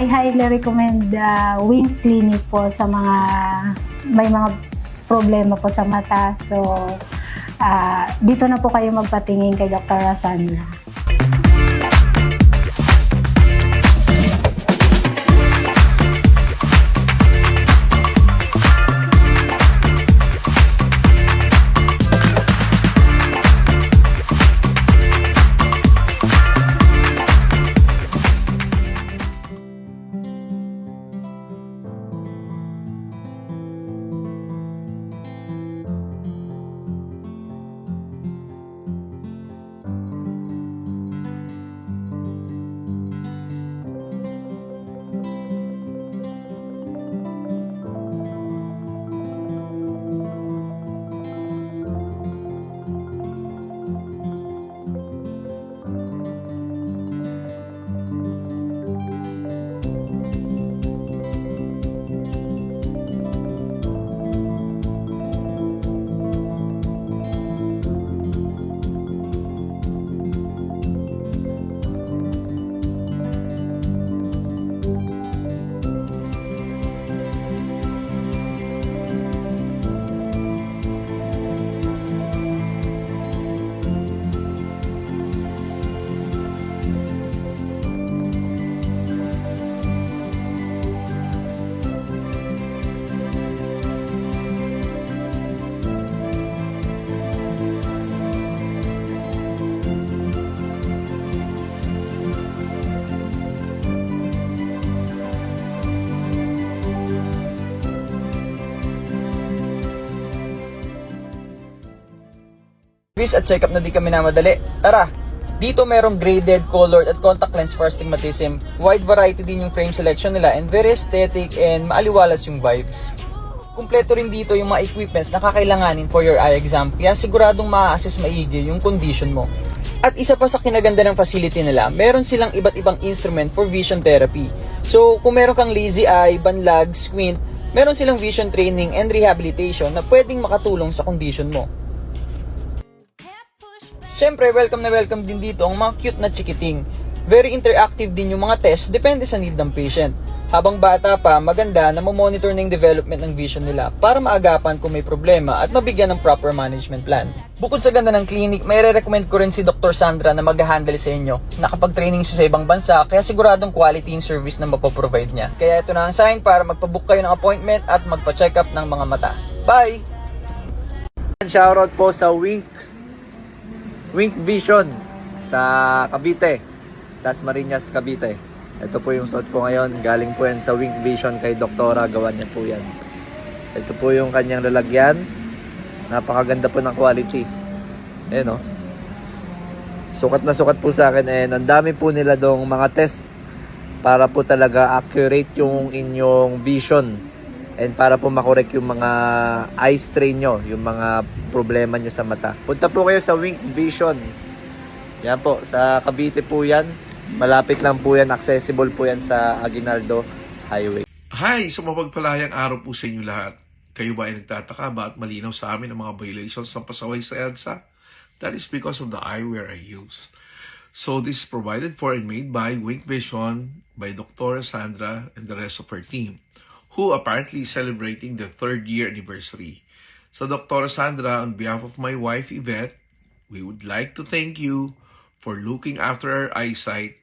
I highly recommend Wink Clinic po sa mga may mga problema po sa mata. So, dito na po kayo magpatingin kay Dr. Sandra. At check-up na di kami namadali. Tara! Dito merong graded, colored at contact lens for astigmatism. Wide variety din yung frame selection nila and very aesthetic and maaliwalas yung vibes. Kumpleto rin dito yung mga equipments na kakailanganin for your eye exam, kaya siguradong ma-assess maigi yung condition mo. At isa pa sa kinaganda ng facility nila, meron silang iba't ibang instrument for vision therapy. So kung meron kang lazy eye, banlag, squint, meron silang vision training and rehabilitation na pwedeng makatulong sa condition mo. Siyempre, welcome na welcome din dito ang mga cute na chikiting. Very interactive din yung mga test, depende sa need ng patient. Habang bata pa, maganda na mamonitor na yung development ng vision nila para maagapan kung may problema at mabigyan ng proper management plan. Bukod sa ganda ng clinic, may re-recommend ko rin si Dr. Sandra na mag-handle sa inyo. Nakapag-training siya sa ibang bansa, kaya siguradong quality yung service na mapaprovide niya. Kaya ito na ang sign para magpabook kayo ng appointment at magpa-check up ng mga mata. Bye! Shoutout po sa Wink Vision sa Cavite, Dasmariñas, Cavite. Ito po yung suot ko ngayon. Galing po yan sa Wink Vision kay Doktora. Gawan niya po yan. Ito po yung kanyang lalagyan. Napakaganda po ng quality. Ayan o. Sukat na sukat po sa akin. And ang dami po nila dong mga test para po talaga accurate yung inyong vision. And para po makorek yung mga eye strain nyo, yung mga problema nyo sa mata. Punta po kayo sa Wink Vision. Yan po, sa Cavite po yan. Malapit lang po yan, accessible po yan sa Aguinaldo Highway. Hi! Sa mapagpalayang araw po sa inyo lahat. Kayo ba ay nagtataka ba at malinaw sa amin ang mga violations ng pasaway sa EDSA? That is because of the eyewear I used. So this is provided for and made by Wink Vision, by Dr. Sandra and the rest of her team, who apparently is celebrating their 3rd year anniversary. So Dr. Sandra, on behalf of my wife Yvette, we would like to thank you for looking after our eyesight,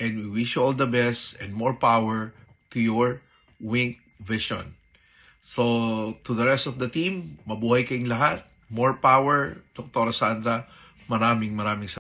and we wish you all the best and more power to your Wink Vision. So to the rest of the team, mabuhay kayong lahat. More power, Dr. Sandra. Maraming salamat.